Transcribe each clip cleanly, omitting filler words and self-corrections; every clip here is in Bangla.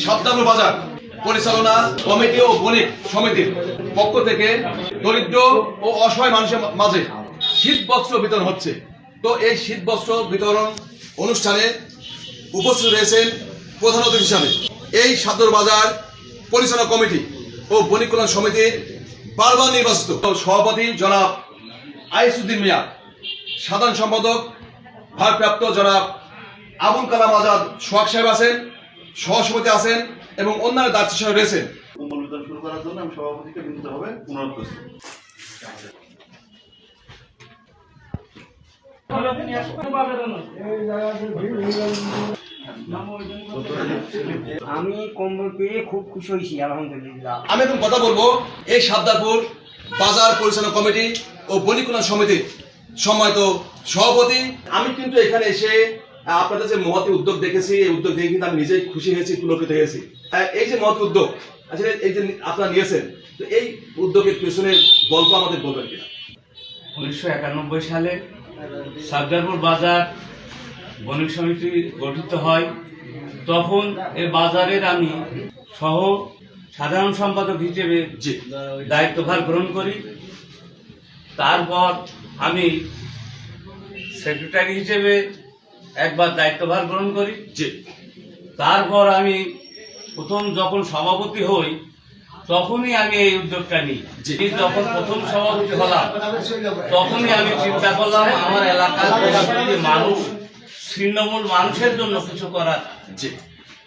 সাদ্দাপুর বাজার পরিচালনা কমিটি ও বণিক সমিতির পক্ষ থেকে দরিদ্র ও অসহায় মানুষের মাঝে শীত বস্ত্র বিতরণ হচ্ছে। তো এই শীত বস্ত্র বিতরণ অনুষ্ঠানে উপস্থিত রয়েছেন প্রধান অতিথি হিসাবে এই সাদ্দাপুর বাজার পরিচালনা কমিটি ও বণিক কল্যাণ সমিতির বারবার নির্বাচিত সভাপতি জনাব আইসুদ্দিন মিয়া, সাধারণ সম্পাদক ভারপ্রাপ্ত জনাব আবুল কালাম আজাদ সোহাগ সাহেব আছেন, সহসভাপতি আছেন এবং অন্যান্য দায়িত্ব সাহেব রয়েছেন। কম্বল বিতরণ শুরু করার জন্য আমি সভাপতিকে বিনীতভাবে অনুরোধ করছি। আমি কম্বল পেয়ে খুব খুশি হয়েছি, আলহামদুলিল্লাহ। আমি এখন কথা বলবো এই সাদ্দাপুর বাজার পরিচালনা কমিটি ও বণিক কল্যাণ সমিতির সম্মানিত সভাপতি। আমি কিন্তু এখানে এসে আপনাদের যে মহৎ উদ্যোগ দেখেছি, এই উদ্যোগ দেখে কিন্তু আমি নিজেই খুশি হয়েছি, পুলকিত হয়েছি। এই যে মহৎ উদ্যোগ আসলে এই যে আপনারা নিয়েছেন, তো এই উদ্যোগের পেছনের গল্প আমাদের বলবেন কিনা? 1991 সালে সাদ্দাপুর বাজার বণিক সমিতি গঠিত হয়। তখন এই বাজারের আমি সহ সাধারণ সম্পাদক হিসেবে দায়িত্বভার গ্রহণ করি। তারপর আমি সেক্রেটারি হিসেবে একবার দায়িত্বভার গ্রহণ করি। তারপর আমি প্রথম যখন সভাপতি হই তখনই আমি এই উদ্যোগটা নিই। যখন প্রথম সভাপতি হলাম তখনই আমি চিন্তা করলাম আমার এলাকার মানুষ, ছিন্নমূল মানুষের জন্য কিছু করার।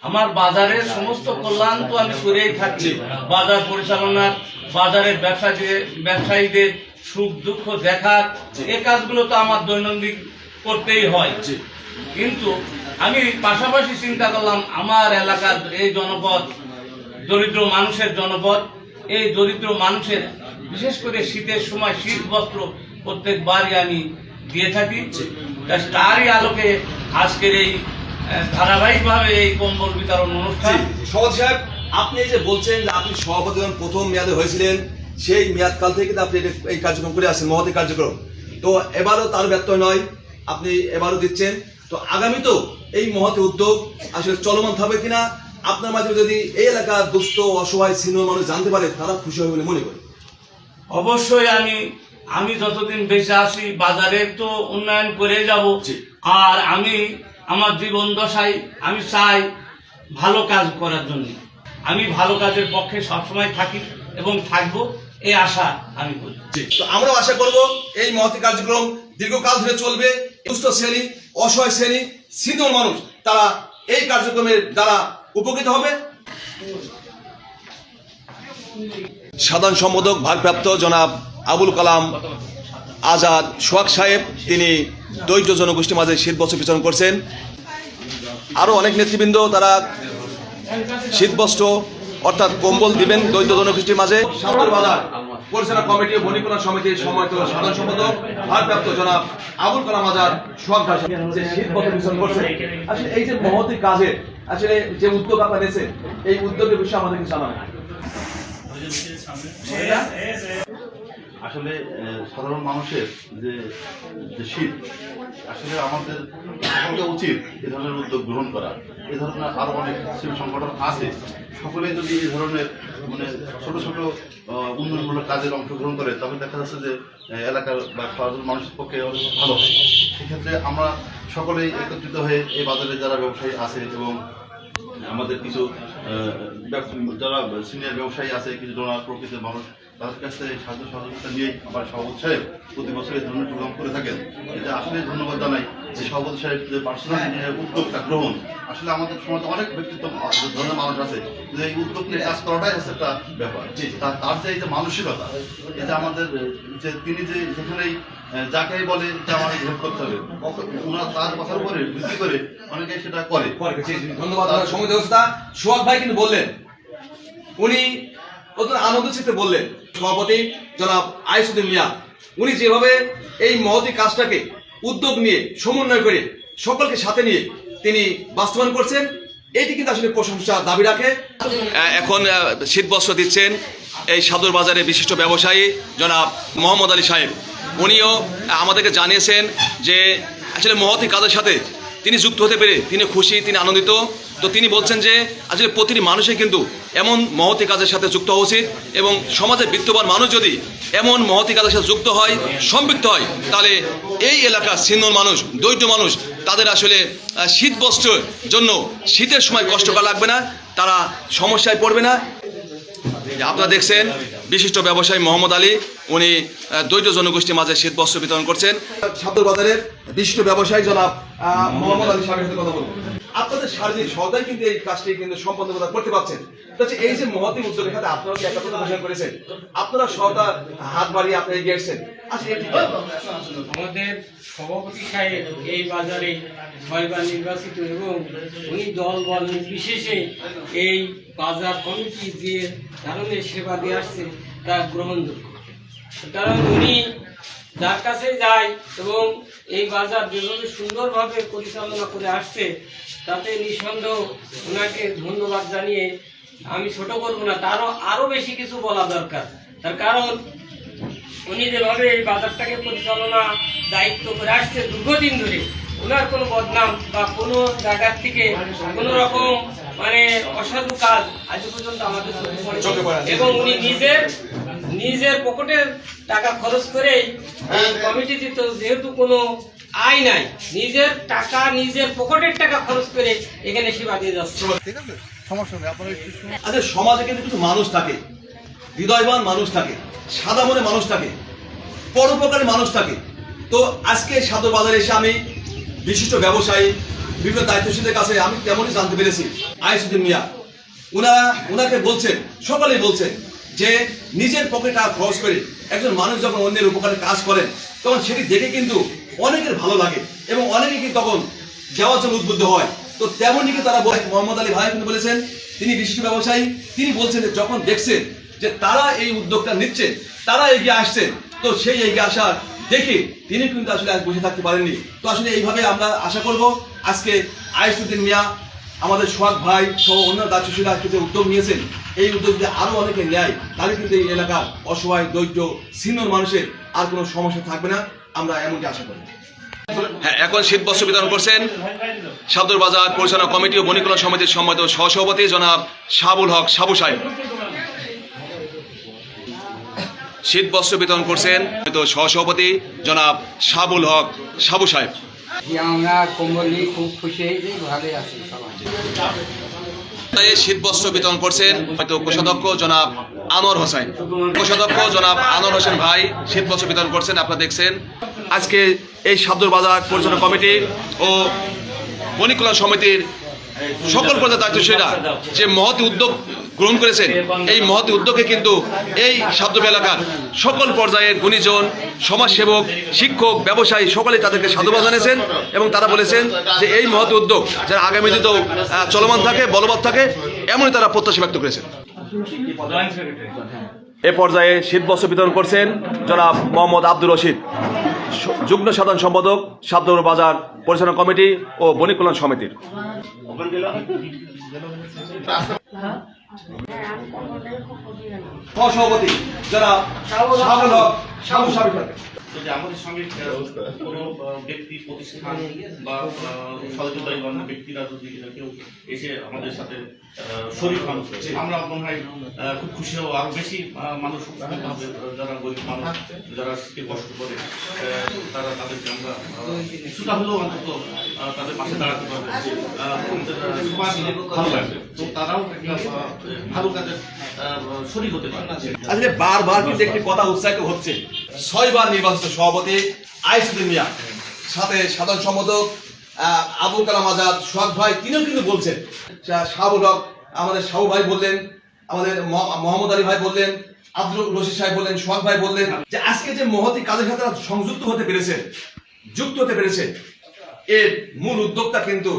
আমার বাজারের সমস্ত কল্যাণ তো আমি করেই থাকি, বাজার পরিচালনার, বাজারের ব্যবসায়ীদের সুখ দুঃখ দেখার, এই কাজগুলো তো আমার দৈনন্দিন করতেই হয়। কিন্তু আমি পাশাপাশি চিন্তা করলাম আমার এলাকার এই জনপদ, দরিদ্র মানুষের জনপদ, এই দরিদ্র মানুষের বিশেষ করে শীতের সময় শীত বস্ত্র প্রত্যেকবারই আমি দিয়ে থাকি। তারই আলোকে আজকের এই ধারাবাহিকভাবে এই কম্বল বিতরণ অনুষ্ঠান। সভাপতি সাহেব, আপনি এই যে বলছেন যে আপনি সভাপতি যখন প্রথম মেয়াদে হয়েছিলেন, সেই মেয়াদকাল থেকে আপনি এই কার্যক্রম করে আসছেন, মহৎ কার্যক্রম। তো এবারও তার ব্যত্যয় নয়, আপনি এবারও দিচ্ছেন। তো আগামী তো এই মহৎ উদ্যোগ আসলে চলমান থাকবে কিনা, আপনার মাঝে যদি এই এলাকার দুস্থ অসহায় ছিন্ন মানুষ জানতে পারে তারা খুশি হবে বলে মনে করি। অবশ্যই আমি যতদিন বেঁচে আছি বাজারের তো উন্নয়ন করে যাব। আর আমি আমার জীবন দশায় আমি চাই ভালো কাজ করার জন্য। আমি ভালো কাজের পক্ষে সবসময় থাকি এবং থাকবো, এই আশা আমি করি। তো আমরাও আশা করব এই মহৎ কার্যক্রম দীর্ঘকাল ধরে চলবে। দুস্থ শ্রেণী, অসহায় শ্রেণী, ছিন্ন মানুষ তারা এই কার্যক্রমের দ্বারা উপকৃত হবে। সাধারণ সম্পাদক ভারপ্রাপ্ত জনাব আবুল কালাম আজাদ সোহাগ সাহেব, তিনি দরিদ্র জনগোষ্ঠীর মাঝে শীত বস্ত্র বিতরণ করছেন। আরও অনেক নেতৃবৃন্দ তারা শীত বস্ত্র অর্থাৎ কম্বল দিবেন দরিদ্র জনগোষ্ঠীর মাঝে। সাদ্দাপুর বাজার পরিচালনা কমিটি ও বণিক কল্যাণ সমিতির সম্মানিত সাধারণ সম্পাদক ভারপ্রাপ্ত জনাব আবুল কালাম আজাদ সোহাগ সাহেব যে শীত বস্ত্র বিতরণ করছেন, আসলে এই যে মহৎ কাজে আসলে যে উদ্যোগ আপনারা নিয়েছেন, এই উদ্যোগের বিষয়ে আমাদের কিছু জানাবেন। আসলে সাধারণ মানুষের যে শীত, আসলে আমাদের সকলকে উচিত এ ধরনের উদ্যোগ গ্রহণ করা। এ ধরনের আরো অনেক সিভিল সংগঠন আছে, সকলে যদি এই ধরনের মানে ছোট ছোট উন্নয়নমূলক কাজের অংশগ্রহণ করে তবে দেখা যাচ্ছে যে এলাকার বা সাধারণ মানুষের পক্ষে ভালো হয়। সেক্ষেত্রে আমরা সকলেই একত্রিত হয়ে এই বাজারে যারা ব্যবসায়ী আছে এবং আমাদের কিছু যারা সিনিয়র ব্যবসায়ী আছে, কিছু ডোনার প্রকৃতির মানুষ, তাদের কাছ থেকে সাহায্য সহযোগিতা নিয়ে আমার সভাপতি সাহেব প্রতি বছর এই ধরনের প্রোগ্রাম করে থাকেন। এটা আসলে ধন্যবাদ জানাই যে সভাপতি সাহেব যে পার্সোনাল উদ্যোগটা গ্রহণ। আসলে আমাদের সমাজে অনেক ব্যক্তিত্ব ধরনের মানুষ আছে, যে এই উদ্যোগ নিয়ে কাজ করাটাই হচ্ছে একটা ব্যাপার। তার যে এই যে মানসিকতা, এটা আমাদের যে তিনি যে যেখানেই যাকেই বলে যে আমাদের হেল্প করতে হবে, ওনার তার কথার উপরে ভিত্তি করে অনেকে সেটা করে। ধন্যবাদ। সময় ব্যবস্থা সোহাগ ভাই কিন্তু বললেন, উনি অত্যন্ত আনন্দ চিত্তে বললেন, সভাপতি জনাব আইসুদ্দিন মিয়া উনি যেভাবে এই মহৎ কাজটাকে উদ্যোগ নিয়ে সমন্বয় করে সকলকে সাথে নিয়ে তিনি বাস্তবায়ন করছেন, এটি কিন্তু আসলে প্রশংসা দাবি রাখে। এখন শীত বস্ত্র দিচ্ছেন এই সাদ্দাপুর বাজারের বিশিষ্ট ব্যবসায়ী জনাব মোহাম্মদ আলী সাহেব। উনিও আমাদেরকে জানিয়েছেন যে আসলে মহৎ কাজের সাথে তিনি যুক্ত হতে পেরে তিনি খুশি, তিনি আনন্দিত। তো তিনি বলছেন যে আসলে প্রতিটি মানুষই কিন্তু এমন মহতি কাজের সাথে যুক্ত হওয়া উচিত, এবং সমাজে বিত্তবান মানুষ যদি এমন মহতি কাজের সাথে যুক্ত হয়, সম্পৃক্ত হয়, তাহলে এই এলাকার ছিন্ন মানুষ, দরিদ্র মানুষ, তাদের আসলে শীত বস্ত্রের জন্য শীতের সময় কষ্ট করা লাগবে না, তারা সমস্যায় পড়বে না। আপনারা দেখছেন বিশিষ্ট ব্যবসায়ী মোহাম্মদ আলী, উনি দরিদ্র জনগোষ্ঠীর মাঝে শীত বস্ত্র বিতরণ করছেন। সাবদুল বাজারের বিশিষ্ট ব্যবসায়ী জনাব মোহাম্মদ আলী সাহেবের সাথে কথা বলবো। আপনাদের সার্বিক সহদাই কিন্তু এই কাজটি কিন্তু সম্পন্ন করতে পারছেন। এই যে মহতি উদ্যোগের সাথে আপনারা কি একটা ঘোষণা করেছেন, আপনারা সহদা হাত বাড়িয়ে আপনি এগিয়ে এসেছেন। আচ্ছা, আমাদের সভাপতি সাহেব এই বাজারে 6 বার নির্বাচিত, এবং উনি দল বল নির্বিশেষে এই বাজার কমিটি যে ধরনের সেবা দিয়ে আসছে তা গ্রহণযোগ্য। কারণ উনি যার কাছে যায় এবং এই বাজার যেভাবে সুন্দরভাবে পরিচালনা করে আসছে, তাতে নিঃসন্দেহ ওনাকে ধন্যবাদ জানিয়ে আমি ছোট করব না, তারও আরও বেশি কিছু বলা দরকার। তার কারণ উনি যেভাবে এই বাজারটাকে পরিচালনা দায়িত্ব করে আসছে দীর্ঘদিন ধরে, ওনার কোনো বদনাম বা কোনো জায়গার থেকে কোনো রকম মানে অসাধু কাজ আজ পর্যন্ত আমাদের চোখে পড়েনি। এবং উনি নিজের পকেটের টাকা খরচ করেই এই কমিটি দিত, যেহেতু কোনো আয় নাই, নিজের টাকা, নিজের পকেটের টাকা খরচ করে এখানে সেবা দিয়ে যাচ্ছে। আচ্ছা, সমাজে কিন্তু কিছু মানুষ থাকে, হৃদয়বান মানুষ থাকে, সাদা মনে মানুষ থাকে, পরোপকারী মানুষ থাকে। তো আজকে সাদর বাজারে এসে আমি বিশিষ্ট ব্যবসায়ী, বিভিন্ন দায়িত্বশীলদের কাছে আমি তেমনই জানতে পেরেছি। আইসুদ্দিন মিয়া ওনাকে বলছেন, সকলেই বলছেন যে নিজের পকেটে খরচ করে একজন মানুষ যখন অন্যের উপকারে কাজ করেন, তখন সেটি দেখে কিন্তু অনেকের ভালো লাগে এবং অনেকে কিন্তু তখন যাওয়ার জন্য উদ্বুদ্ধ হয়। তো তেমনই কিন্তু তারা মোহাম্মদ আলী ভাই কিন্তু বলেছেন, তিনি বিশিষ্ট ব্যবসায়ী, তিনি বলছেন যে যখন দেখছেন যে তারা এই উদ্যোগটা নিচ্ছেন, তারা এগিয়ে আসছেন, তো সেই এগিয়ে আসার দেখে তিনি কিন্তু আসলে আজ বসে থাকতে পারেননি। তো আসলে এইভাবে আমরা আশা করব আজকে আইসুদ্দিন মিয়া, আমাদের সোহাগ ভাই সহ অন্য দায়িত্বশীলরা যে উদ্যোগ নিয়েছেন, এই উদ্যোগ যদি আরো অনেকে নেয়, তাহলে কিন্তু এই এলাকার অসহায়, দরিদ্র, ছিন্ন মানুষের আর কোনো সমস্যা থাকবে না, আমরা এমনটি আশা করি। হ্যাঁ, এখন শীত বস্ত্র বিতরণ করছেন সাবদুল বাজার পরিচালনা কমিটি ও বণিক কল্যাণ সমিতির সম্মানিত সহসভাপতি জনাব শাহাবুল হক সাবু সাহেব। শীত বস্ত্র বিতরণ করছেন সহসভাপতি জনাব শাহাবুল হক সাবু সাহেব। আমরা কম্বল নিয়ে খুব খুশি হয়েছি, ভালো আছি সবাই। শীত বস্ত্র বিতরণ করছেন হয়তো কোষাধ্যক্ষ জনাব আনোয়ার হোসেন, কোষাধ্যক্ষ জনাব আনোয়ার হোসেন ভাই শীত বস্ত্র বিতরণ করছেন। আপনারা দেখছেন আজকে এই সাবদুল বাজার পরিচালনা কমিটি ও বণিক কল্যাণ সমিতির সকল পর্যায়ের দায়িত্বশীলরা যে মহৎ উদ্যোগ গ্রহণ করেছেন, এই মহৎ উদ্যোগে কিন্তু এই সাবদুল এলাকার সকল পর্যায়ের গুণীজন, সমাজসেবক, শিক্ষক, ব্যবসায়ী সকলেই তাদেরকে সাধুবাদ জানিয়েছেন এবং তারা বলেছেন যে এই মহৎ উদ্যোগ যারা আগামী দিনেও চলমান থাকে, বলবৎ থাকে, এমনই তারা প্রত্যাশা ব্যক্ত করেছেন। এ পর্যায়ে শীত বস্ত্র বিতরণ করছেন জনাব মোহাম্মদ আব্দুর রশিদ, যুগ্ম সাধারণ সম্পাদক সাবদুল বাজার পরিচালনা কমিটি ও বণিক কল্যাণ সমিতির। সহসভাপতি যারা যদি আমাদের সঙ্গে কোনো ব্যক্তি, প্রতিষ্ঠান বা সহযোগিতায় ব্যক্তিরা যদি কেউ এসে আমাদের সাথে শরীর মানুষ, আমরা মনে হয় খুব খুশি হবো। আরো বেশি মানুষ হবে, যারা গরিব মানুষ, যারা শীতে কষ্ট করে, তারা তাদেরকে আমরা কিছুটা হলেও অন্তত তাদের পাশে দাঁড়াতে পারবে, সবাই মিলে ভালো লাগবে, তো তারাও ভালো কাজে শরীর হতে পারবে। আসলে বারবার কিন্তু একটি কথা উৎসাহিত হচ্ছে, 6 বার নির্বাচিত সভাপতি আইসুদ্দিন মিয়া, সাথে সাধারণ সম্পাদক আবুল কালাম আজাদ, সোহাগ ভাই, তিনিও কিন্তু বলছেন, শাহাবুল হক আমাদের শাহু ভাই বললেন, আমাদের মোহাম্মদ আলী ভাই বললেন, আব্দুল রশিদ সাহেব বললেন, সোহাগ ভাই বললেন যে আজকে যে মহতি কাজের সাথে সংযুক্ত হতে পেরেছে, যুক্ত হতে পেরেছে, এর মূল উদ্যোগটা কিন্তু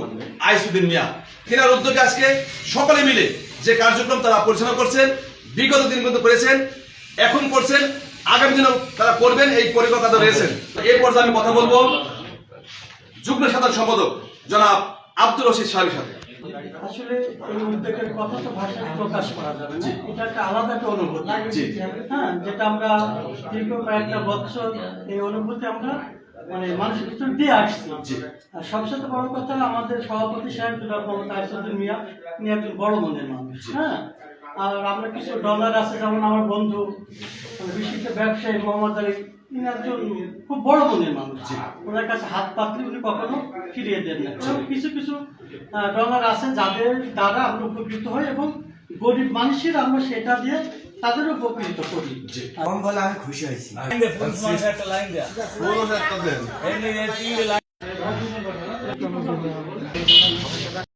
আইসুদ্দিন মিয়া। তিনার উদ্যোগে আজকে সকলে মিলে যে কার্যক্রম তারা পরিচালনা করছেন, বিগত দিন কিন্তু করেছেন, এখন করছেন, আগামী দিনেও তারা করবেন, এই পরিকল্পনা রয়েছেন। এই পর্যায়ে আমি কথা বলবো যুগ্ম সাধারণ সম্পাদক জনাব আব্দুর রশিদ সাহেবের সাথে। আসলে এই উদ্যোগের কথা তো ভাষায় প্রকাশ করা যাবে না, এটা একটা আলাদা একটা অনুভূতি, হ্যাঁ, যেটা আমরা দীর্ঘ কয়েকটা বছর এই অনুভূতি আমরা মানে মানুষের ভিতর দিয়ে আসছি। জি। আর সবচেয়ে বড় কথা আমাদের সভাপতি সাহেব জনাব মোহাম্মদ আইসুদ্দিন মিয়া, উনি একজন বড় মনের মানুষ। হ্যাঁ, আর আমরা কিছু ডলার আছে, যেমন আমার বন্ধু মানে বিশিষ্ট ব্যবসায়ী মোহাম্মদ আলী, উনি একজন খুব বড় মনের মানুষ। ওনার কাছে হাত পাতলে উনি কখনো ফিরিয়ে দেন না। এবং কিছু কিছু ডলার আছে যাদের দ্বারা আমরা উপকৃত হই এবং গরিব মানুষের আমরা সেটা দিয়ে তাদের উপকৃত করি। কম বলে আমি খুশি হয়েছি। একটা দেন।